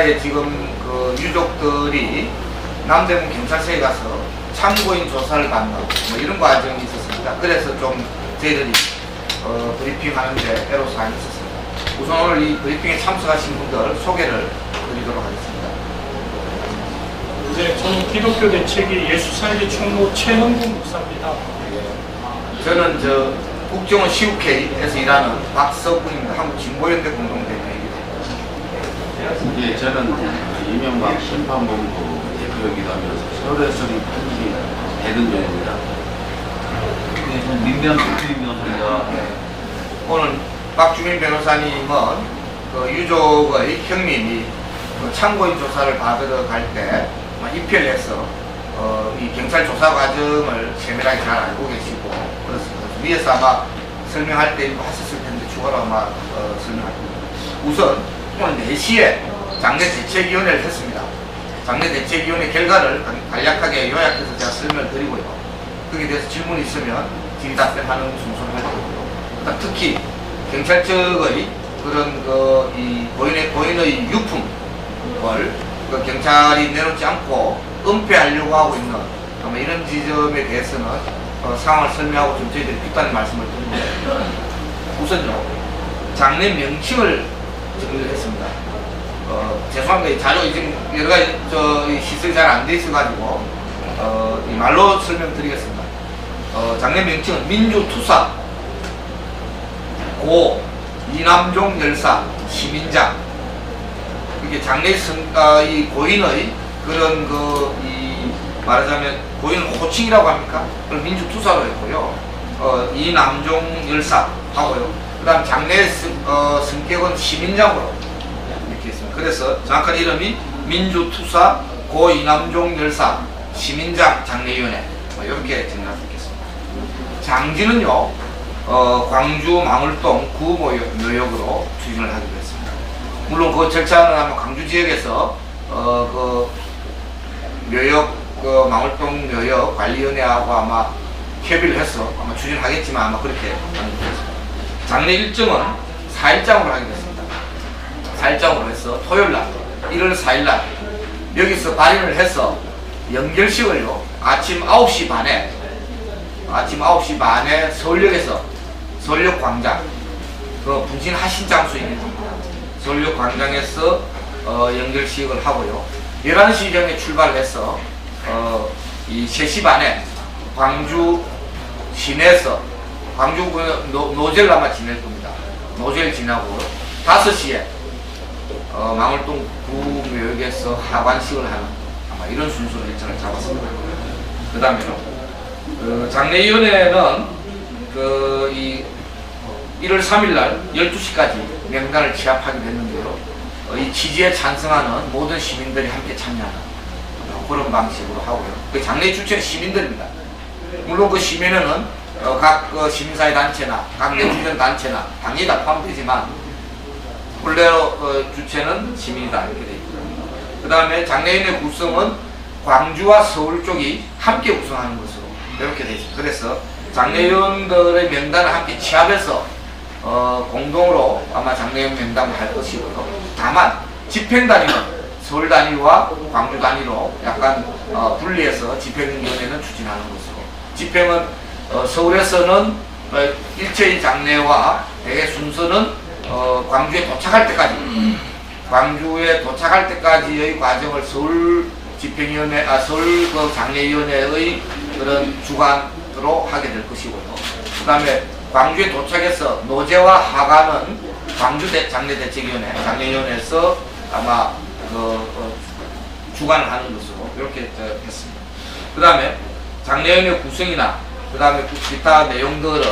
피해자의 지금 그 유족들이 남대문 경찰서에 가서 참고인 조사를 받는 뭐 이런 과정이 있었습니다. 그래서 좀 저희들이 브리핑하는데 애로사항이 있었습니다. 우선 오늘 이 브리핑에 참석하신 분들 소개를 드리도록 하겠습니다. 네, 저는 기독교 대책위 예수살기 총무 최형국 목사입니다. 저는 국정원 시국회에서 일하는 박서군입니다. 한국진보연대 공동대표입니다. 예, 저는 이명박 심판본부 대표이기도 하면서 서울에서 판시 대등변입니다. 네, 저는 민변 국주임입니다. 오늘 박주민 변호사님은 그 유족의 형님이 그 참고인 조사를 받으러 갈 때 입회를 해서 이 경찰 조사 과정을 세밀하게 잘 알고 계시고 그렇습니다. 위에서 아마 설명할 때 일부 하셨을 텐데 추가로 아마 설명할 겁니다. 우선 오늘 4시에 장례 대책위원회를 했습니다. 장례 대책위원회 결과를 간략하게 요약해서 제가 설명을 드리고요. 거기에 대해서 질문이 있으면 질의답변하는 순서를 할 거고요. 특히 경찰 측의 그런 이 고인의 유품을 경찰이 내놓지 않고 은폐하려고 하고 있는 아마 이런 지점에 대해서는 상황을 설명하고 좀 저희들이 뒷단의 말씀을 드립니다. 우선요, 장례 명칭을 정리를 했습니다. 죄송합니다. 이 자료 지금 여러 가지 시설이 잘 안 돼 있어가지고 이 말로 설명드리겠습니다. 장례 명칭은 민주투사, 고, 이남종 열사, 시민장. 이게 장례 이 고인의 그런 말하자면 고인은 호칭이라고 합니까? 그걸 민주투사로 했고요. 이남종 열사 하고요. 그 다음 장례 성격은 시민장으로 이렇게 했습니다. 그래서 정확한 이름이 민주투사 고 이남종 열사 시민장 장례위원회 이렇게 정리할 수 있겠습니다. 장지는요 광주 망울동 구묘역으로 추진을 하기로 했습니다. 물론 그 절차는 아마 광주 지역에서 그 묘역 망울동 묘역 관리위원회하고 아마 협의를 해서 아마 추진하겠지만 아마 그렇게 하는 것 같습니다. 장례 일정은 4일장으로 하기로 했습니다. 4일장으로 해서 토요일날 1월 4일날 여기서 발인을 해서 연결식을요 아침 9시 반에 서울역에서 서울역 광장 그 분신하신 장소입니다. 서울역 광장에서 연결식을 하고요. 11시경에 출발을 해서 이 3시 반에 광주 시내에서 광주 노제를 아마 지낼 겁니다. 노제를 지나고 5시에 망울동 구묘역에서 하관식을 하는 아마 이런 순서로 일정을 잡았습니다. 그 다음에는 장례위원회는 이 1월 3일날 12시까지 명단을 취합하기로 했는데요. 이 취지에 찬성하는 모든 시민들이 함께 참여하는 그런 방식으로 하고요. 그 장례 주체는 시민들입니다. 물론 그 시민회는 각 시민사회 단체나 각 내주전 단체나 당연히 다 포함되지만 본래로 주체는 시민이다 이렇게 되어 있고요. 그 다음에 장례위원회 구성은 광주와 서울 쪽이 함께 구성하는 것으로 이렇게 되어 있습니다. 그래서 장례위원들의 명단을 함께 취합해서 공동으로 아마 장례위원 명단을 할 것이고요. 다만 집행 단위는 서울 단위와 광주 단위로 약간 분리해서 집행위원회는 추진하는 것으로 집행은 서울에서는 일체의 장례와 대개 순서는 광주에 도착할 때까지의 과정을 서울 집행위원회, 서울 장례위원회의 그런 주관으로 하게 될 것이고요. 그 다음에 광주에 도착해서 노제와 하관은 광주 장례대책위원회에서 아마 주관을 하는 것으로 이렇게 했습니다. 그 다음에 장례위원회 구성이나 그 다음에 기타 내용들은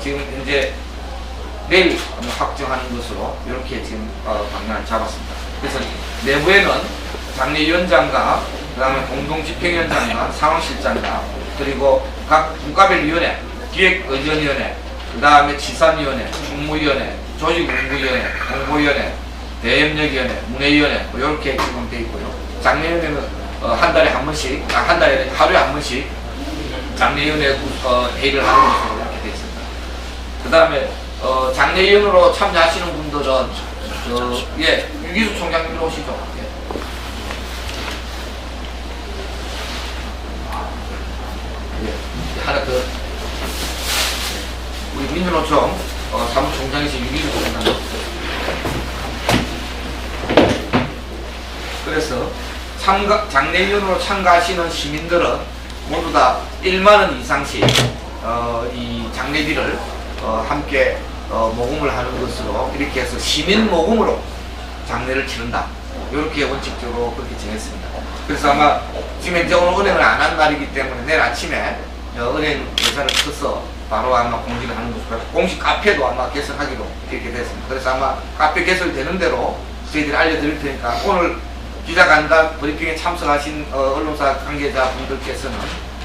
지금 현재 내일 확정하는 것으로 이렇게 지금 방향을 잡았습니다. 그래서 내부에는 장례위원장과 그 다음에 공동집행위원장과 상황실장과 그리고 각 분과별 위원회, 기획의전위원회, 그 다음에 지산위원회, 총무위원회, 조직연구위원회, 공보위원회, 대협력위원회, 문해위원회 이렇게 지금 되어 있고요. 장례위원회는 하루에 한 번씩 장례위원회 회의를 하는 것으로 이렇게 되어 있습니다. 그 다음에 장례위원으로 참여하시는 분들은 유기수 총장님 오시죠. 예. 예. 하나 그 우리 민주노총 사무총장이신 유기수 총장. 그래서 장례위원으로 참가하시는 시민들은 모두 다 1만 원 이상씩 이 장례비를 함께 모금을 하는 것으로 이렇게 해서 시민 모금으로 장례를 치른다. 이렇게 원칙적으로 그렇게 정했습니다. 그래서 아마 지금 현재 오늘 은행을 안 한 날이기 때문에 내일 아침에 은행 예산을 쳐서 바로 아마 공지를 하는 것으로 공식 카페도 아마 개설하기로 이렇게 됐습니다. 그래서 아마 카페 개설되는 대로 저희들이 알려드릴 테니까 오늘 기자간담 브리핑에 참석하신 언론사 관계자분들께서는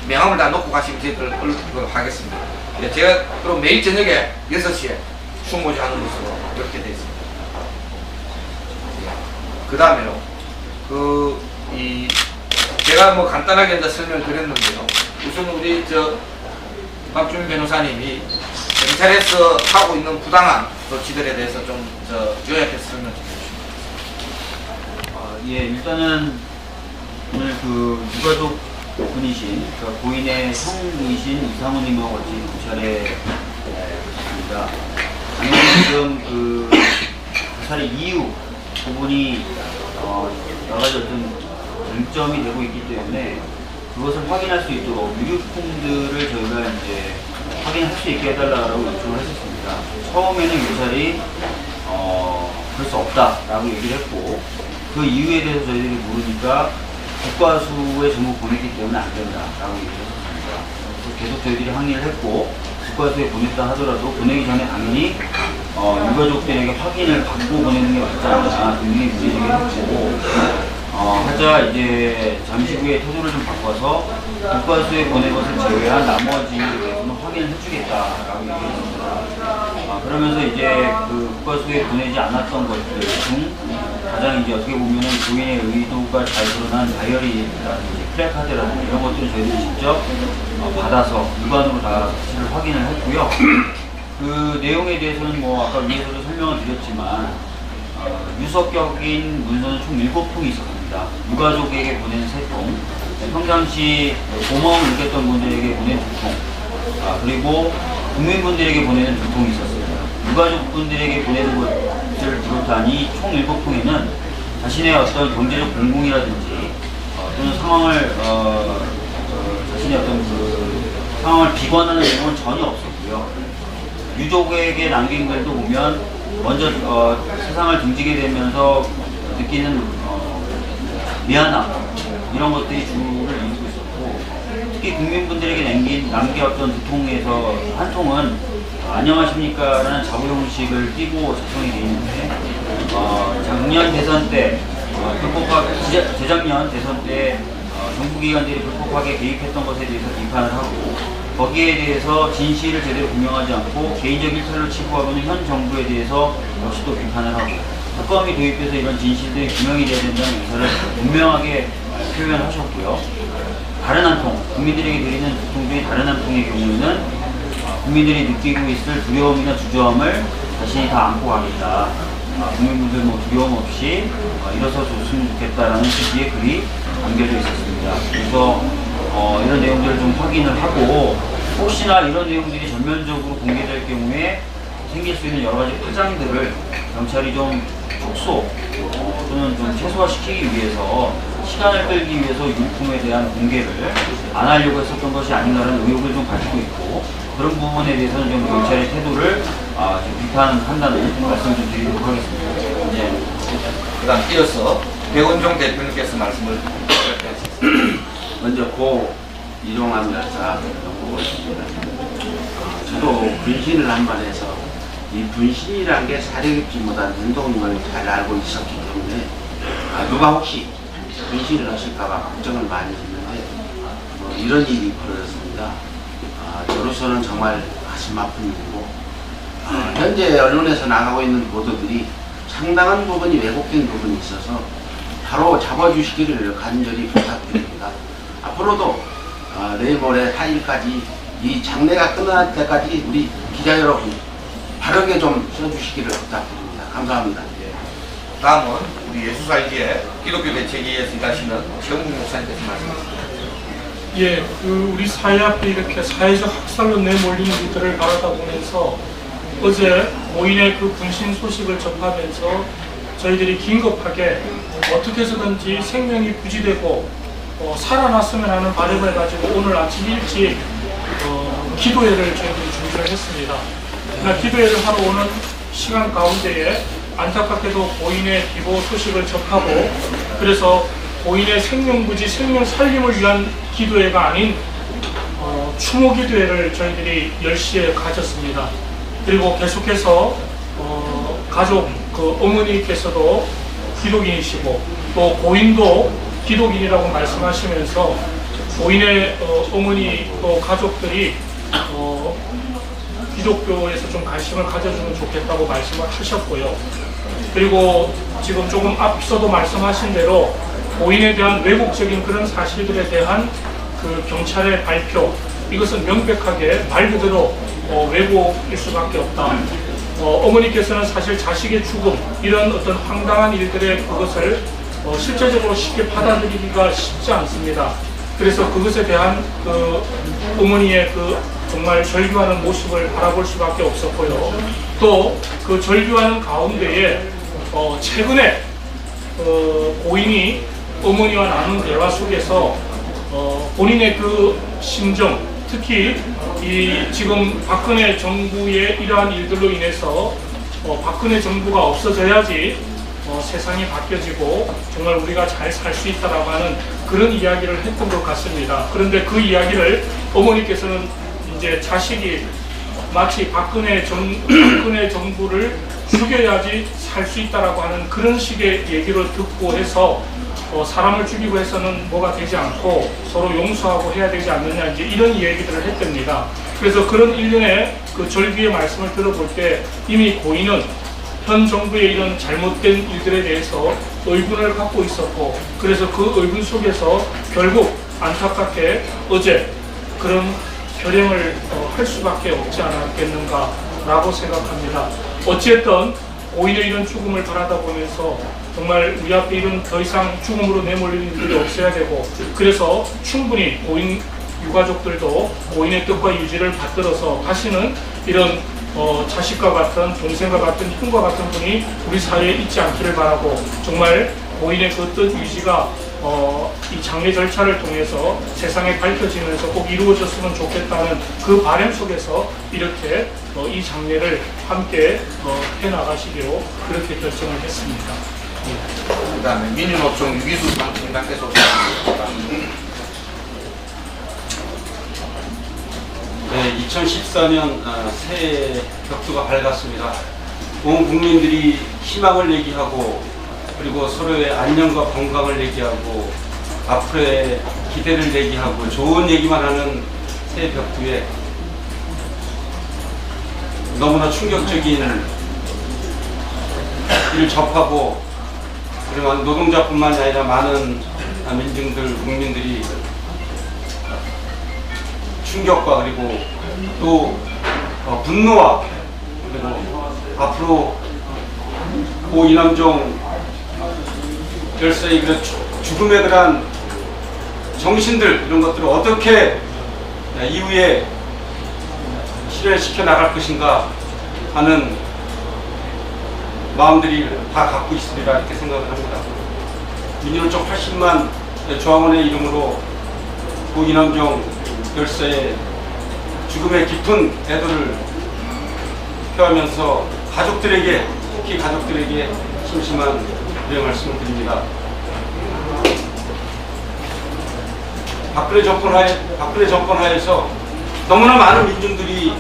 명함을 다 놓고 가시면 저희들 언급을 하겠습니다. 네, 제가 그럼 매일 저녁에 6시에 충모지 하는 것으로 이렇게 되어 있습니다. 그 다음에요. 제가 뭐 간단하게 이제 설명을 드렸는데요. 우선 우리 박주민 변호사님이 경찰에서 하고 있는 부당한 조치들에 대해서 좀 요약해서 설명 좀 해주시면 예, 일단은 오늘 그 유가족 분이신 그러니까 고인의 형이신 이상훈님하고 같이 경찰에 갔습니다. 당연히 지금 그 자살의 이유 부분이 여러 가지 어떤 쟁점이 되고 있기 때문에 그것을 확인할 수 있도록 유류품들을 저희가 이제 확인할 수 있게 해달라고 요청을 했었습니다. 처음에는 경찰이 그럴 수 없다라고 얘기를 했고 그 이유에 대해서 저희들이 모르니까 국과수에 전부 보냈기 때문에 안 된다라고 얘기를 했었습니다. 그래서 계속 저희들이 항의를 했고 국과수에 보냈다 하더라도 보내기 전에 당연히 유가족들에게 확인을 받고 보내는 게 맞지 않나 등등의 문제제기를 했고 하자 이제 잠시 후에 태도를 좀 바꿔서 국과수에 보낸 것을 제외한 나머지에 대해서는 확인을 해주겠다라고 얘기했습니다. 그러면서 이제 그 국과수에 보내지 않았던 것들 중 가장 이제 어떻게 보면은 고인의 의도가 잘 드러난 다이어리라든지 플래카드라든지 이런 것들을 저희들이 직접 받아서 육안으로 다 사실을 확인을 했고요. 그 내용에 대해서는 뭐 아까 위에서도 설명을 드렸지만 유서격인 문서는 총 7통이 있었습니다. 유가족에게 보낸 3통, 평상시 고마움을 느꼈던 분들에게 보낸 2통, 그리고 국민분들에게 보내는 2통이 있었습니다. 유가족분들에게 보내는 것을 비롯한 이 총 7통에는 자신의 어떤 경제적 공공이라든지 또는 상황을 자신의 어떤 그 상황을 비관하는 내용은 전혀 없었고요. 유족에게 남긴 글도 보면 먼저 세상을 등지게 되면서 느끼는 미안함 이런 것들이 주를 이루고 있었고 특히 국민분들에게 남겼던 2통에서 한 통은 안녕하십니까 라는 자부 형식을 띄고 작성이 되어 있는데 작년 대선 때 재작년 대선 때 정부기관들이 불법하게 개입했던 것에 대해서 비판을 하고 거기에 대해서 진실을 제대로 규명하지 않고 개인적 일탈로 치부하고는 현 정부에 대해서 역시 또 비판을 하고 특검이 도입돼서 이런 진실들이 규명이 돼야 된다는 의사를 분명하게 표현하셨고요. 다른 한 통, 국민들에게 드리는 2통 중에 다른 한 통의 경우에는 국민들이 느끼고 있을 두려움이나 주저함을 자신이 다 안고 가겠다. 국민분들 뭐 두려움 없이 일어서 줬으면 좋겠다라는 취지의 글이 담겨져 있었습니다. 그래서 이런 내용들을 좀 확인을 하고 혹시나 이런 내용들이 전면적으로 공개될 경우에 생길 수 있는 여러 가지 파장들을 경찰이 좀 축소 또는 좀 최소화시키기 위해서 시간을 끌기 위해서 유품에 대한 공개를 안 하려고 했었던 것이 아닌가라는 의혹을 좀 가지고 있고 그런 부분에 대해서는 좀 경찰의 태도를 좀 비판한다는 말씀을 좀 드리도록 하겠습니다. 네. 그 다음 이어서 백원종 대표님께서 말씀을 드리겠습니다. 먼저 고 이종환 열사 보고 있습니다. 저도 분신을 한 번 해서 이 분신이라는 게 사례급지보다는 운동을 잘 알고 있었기 때문에 누가 혹시 분신을 하실까봐 걱정을 많이 했는데 이런 일이 벌어졌습니다. 저로서는 정말 가슴 아픈 일이고 현재 언론에서 나가고 있는 보도들이 상당한 부분이 왜곡된 부분이 있어서 바로 잡아주시기를 간절히 부탁드립니다. 앞으로도 내일 모레 4일까지 이 장례가 끝날 때까지 우리 기자 여러분 바르게 좀 써주시기를 부탁드립니다. 감사합니다. 다음은 우리 예수살기의 기독교 대책위에서 일하시는 최홍국 목사님께서 말씀하십니다. 예, 우리 사회 앞에 이렇게 사회적 학살로 내몰리는 이들을 바라다 보면서 어제 모인의 그 분신 소식을 접하면서 저희들이 긴급하게 어떻게 해서든지 생명이 부지되고 살아났으면 하는 바람을 가지고 오늘 아침 일찍 기도회를 저희들이 준비를 했습니다. 그러나 기도회를 하러 오는 시간 가운데에 안타깝게도 고인의 비보 소식을 접하고 그래서 고인의 생명부지 생명 살림을 위한 기도회가 아닌 추모 기도회를 저희들이 10시에 가졌습니다. 그리고 계속해서 가족 그 어머니께서도 기독인이시고 또 고인도 기독인이라고 말씀하시면서 고인의 어머니 또 가족들이 기독교에서 좀 관심을 가져주면 좋겠다고 말씀을 하셨고요. 그리고 지금 조금 앞서도 말씀하신 대로 고인에 대한 왜곡적인 그런 사실들에 대한 그 경찰의 발표, 이것은 명백하게 말 그대로 왜곡일 수밖에 없다. 어머니께서는 사실 자식의 죽음, 이런 어떤 황당한 일들의 그것을 실제적으로 쉽게 받아들이기가 쉽지 않습니다. 그래서 그것에 대한 그 어머니의 그 정말 절규하는 모습을 바라볼 수밖에 없었고요. 또 그 절규하는 가운데에 최근에 고인이 어머니와 나눈 대화 속에서 본인의 그 심정, 특히 이 지금 박근혜 정부의 이러한 일들로 인해서 박근혜 정부가 없어져야지 세상이 바뀌어지고 정말 우리가 잘 살 수 있다라고 하는 그런 이야기를 했던 것 같습니다. 그런데 그 이야기를 어머니께서는 이제 자식이 마치 박근혜 정부를 죽여야지 살 수 있다라고 하는 그런 식의 얘기를 듣고 해서 사람을 죽이고 해서는 뭐가 되지 않고 서로 용서하고 해야 되지 않느냐 이제 이런 얘기들을 했답니다. 그래서 그런 일련의 그 절기의 말씀을 들어볼 때 이미 고인은 현 정부의 이런 잘못된 일들에 대해서 의문을 갖고 있었고 그래서 그 의문 속에서 결국 안타깝게 어제 그런 결행을 할 수밖에 없지 않았겠는가라고 생각합니다. 어찌됐든 고인의 이런 죽음을 바라다 보면서 정말 우리 앞에 이런 더 이상 죽음으로 내몰리는 일이 없어야 되고 그래서 충분히 고인 유가족들도 고인의 뜻과 유지를 받들어서 다시는 이런 자식과 같은 동생과 같은 형과 같은 분이 우리 사회에 있지 않기를 바라고 정말 고인의 그 뜻 유지가 이 장례 절차를 통해서 세상에 밝혀지면서 꼭 이루어졌으면 좋겠다는 그 바람 속에서 이렇게 이 장례를 함께 해나가시기로 그렇게 결정을 했습니다. 그 다음에 민주노총 유기수 당팀장께서 오셨습니다. 네, 2014년 새해 격투가 밝았습니다. 온 국민들이 희망을 얘기하고 그리고 서로의 안녕과 건강을 얘기하고 앞으로의 기대를 얘기하고 좋은 얘기만 하는 새해 격투에 너무나 충격적인 일을 접하고 그리고 노동자뿐만이 아니라 많은 민중들, 국민들이 충격과 그리고 또 분노와 그리고 앞으로 고 이남종 열사의 그런 죽음에 대한 정신들 이런 것들을 어떻게 이후에 실현시켜 나갈 것인가 하는 마음들이 다 갖고 있으리라 이렇게 생각을 합니다. 민주노총 80만 조합원의 이름으로 고 이남종 열사의 죽음의 깊은 애도를 표하면서 가족들에게 특히 가족들에게 심심한 우려의 말씀을 드립니다. 박근혜 정권 하에서 너무나 많은 민중들이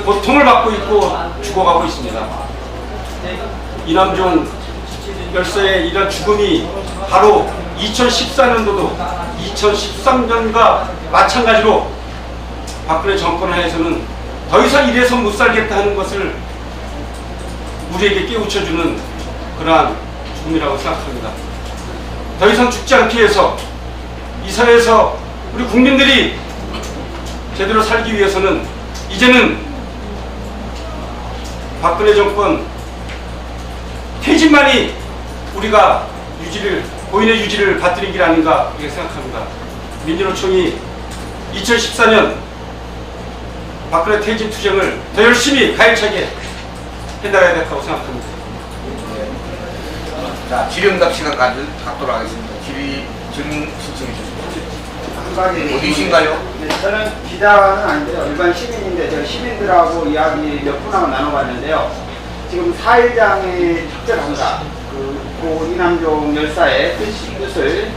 고통을 받고 있고 죽어가고 있습니다. 이남종 열사의 이런 죽음이 바로 2014년도도 2013년과 마찬가지로 박근혜 정권 하에서는 더 이상 이래서 못 살겠다 하는 것을 우리에게 깨우쳐주는 그러한 죽음이라고 생각합니다. 더 이상 죽지 않기 위해서 이 사회에서 우리 국민들이 제대로 살기 위해서는 이제는 박근혜 정권 퇴진만이 우리가 고인의 유지를 받드린 길 아닌가 이렇게 생각합니다. 민주노총이 2014년 박근혜 퇴진 투쟁을 더 열심히 가열차게 해나가야 된다고 생각합니다. 자, 질의응답 시간 갖도록 하겠습니다. 질문 신청해 주십시오. 어디신가요? 네, 저는 기자는 아닌데요. 일반 시민인데 제가 시민들하고 이야기 몇 분하고 나눠봤는데요. 지금 4일장의 특별한가 고 이남종 열사의 뜻을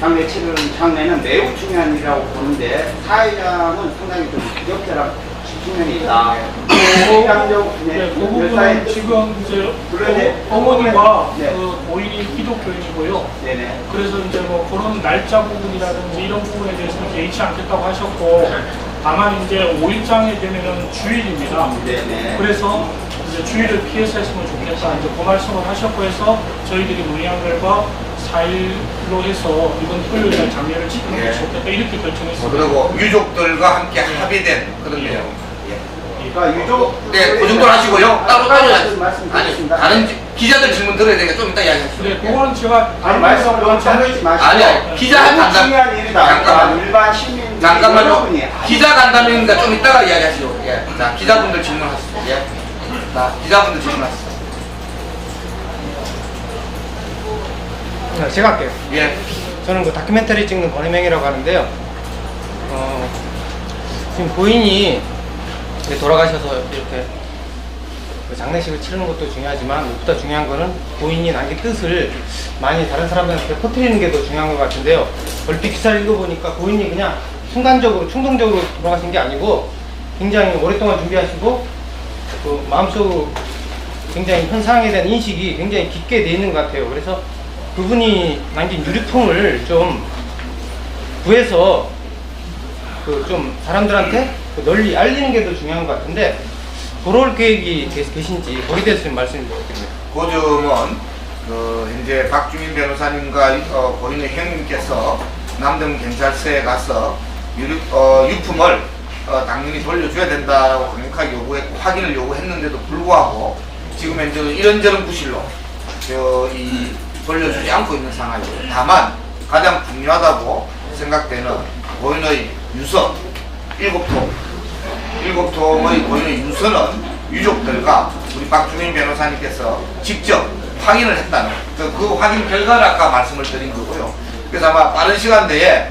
장례 치르는 장례는 매우 중요한 일이라고 보는데 4일장은 상당히 좀 부적절한 측면이 있다. 이남종 그 부분은 지금 이제 어머니와 네. 그 고인이 기독교인이고요. 네네. 그래서 이제 뭐 그런 날짜 부분이라든지 이런 부분에 대해서는 개의치 않겠다고 하셨고, 다만 이제 5일장에 되면은 주일입니다. 네네. 그래서 이제 주일을 피해서 했으면 좋겠다. 이제 그 말씀을 하셨고 해서 저희들이 문의한 결과 4일로 해서 이번 토요일날 장례를 치르는 게 예. 좋겠다. 이렇게 결정했습니다. 그리고 유족들과 함께 합의된 그런 내용. 그러니까 유족 네, 그 정도로 하시고요. 따로 아니, 말씀드리겠습니다. 다른 기자들 질문 들어야 되니까 좀 이따 이야기하시죠. 네, 그거는 제가 아니 말씀 너무 자르지 마시고 아니, 기자 너무 간담. 중요한 일이다. 잠깐만요. 일반 시민 잠깐만요. 기자 간담회니까 좀 이따가 이야기하시죠. 예. 자, 기자분들 질문하시죠. 예. 자, 기자분들 질문하시죠. 제가 할게요. 예. 저는 그 다큐멘터리 찍는 권혜명이라고 하는데요. 지금 고인이 이제 돌아가셔서 이렇게 그 장례식을 치르는 것도 중요하지만 무엇보다 중요한 거는 고인이 남긴 뜻을 많이 다른 사람들한테 퍼뜨리는 게 더 중요한 것 같은데요. 얼핏 기사를 읽어보니까 고인이 그냥 순간적으로 충동적으로 돌아가신 게 아니고 굉장히 오랫동안 준비하시고 그 마음속으로 굉장히 현 상황에 대한 인식이 굉장히 깊게 돼 있는 것 같아요. 그래서 그분이 남긴 유류품을 좀 구해서 그 좀 사람들한테 널리 알리는 게 더 중요한 것 같은데, 돌아올 계획이 계신지 거기에 대해서 좀 말씀해 주시겠네요. 그 점은 현재 박주민 변호사님과 고인의 형님께서 남대문 경찰서에 가서 유품을 당연히 돌려줘야 된다고 강력하게 요구했고 확인을 요구했는데도 불구하고 지금 현재 이런저런 구실로 돌려주지 않고 있는 상황이고요. 다만 가장 중요하다고 생각되는 고인의 유서 7통의 고인의 유서는 유족들과 우리 박주민 변호사님께서 직접 확인을 했다는 그 확인 결과를 아까 말씀을 드린 거고요. 그래서 아마 빠른 시간 내에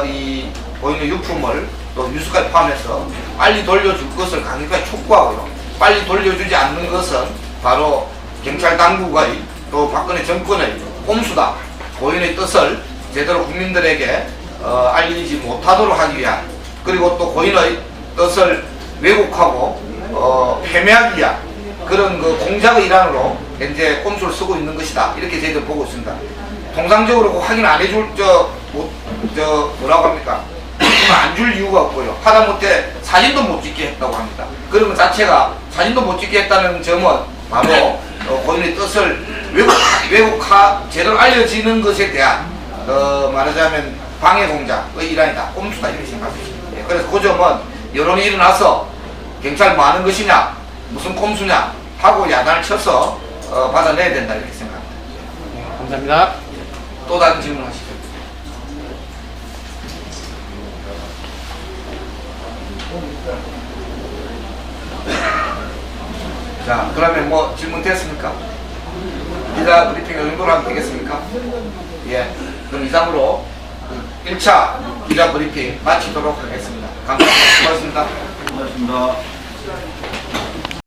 이 고인의 유품을 또 유서까지 포함해서 빨리 돌려줄 것을 강력하게 촉구하고요. 빨리 돌려주지 않는 것은 바로 경찰 당국의 또 박근혜 정권의 꼼수다. 고인의 뜻을 제대로 국민들에게 알리지 못하도록 하기 위한, 그리고 또 고인의 뜻을 왜곡하고 패배하기 위한 그런 그 공작의 일환으로 현재 꼼수를 쓰고 있는 것이다. 이렇게 저희들 보고 있습니다. 통상적으로 그 확인 안 해줄 뭐라고 합니까? 안 줄 이유가 없고요. 하다못해 사진도 못 찍게 했다고 합니다. 그런 것 자체가 사진도 못 찍게 했다는 점은 바로 고인의 뜻을 제대로 알려지는 것에 대한 말하자면 방해 공작의 일환이다. 꼼수다. 이렇게 생각합니다. 그래서 그 점은 여론이 일어나서 경찰 뭐 하는 것이냐, 무슨 꼼수냐 하고 야단을 쳐서 받아내야 된다. 이렇게 생각합니다. 감사합니다. 또 다른 질문 하시죠. 자, 그러면 뭐 질문 됐습니까? 기자 브리핑 이 정도로 하면 되겠습니까? 예. 그럼 이상으로 1차 기자 브리핑 마치도록 하겠습니다. 감사합니다. 고맙습니다. 고맙습니다.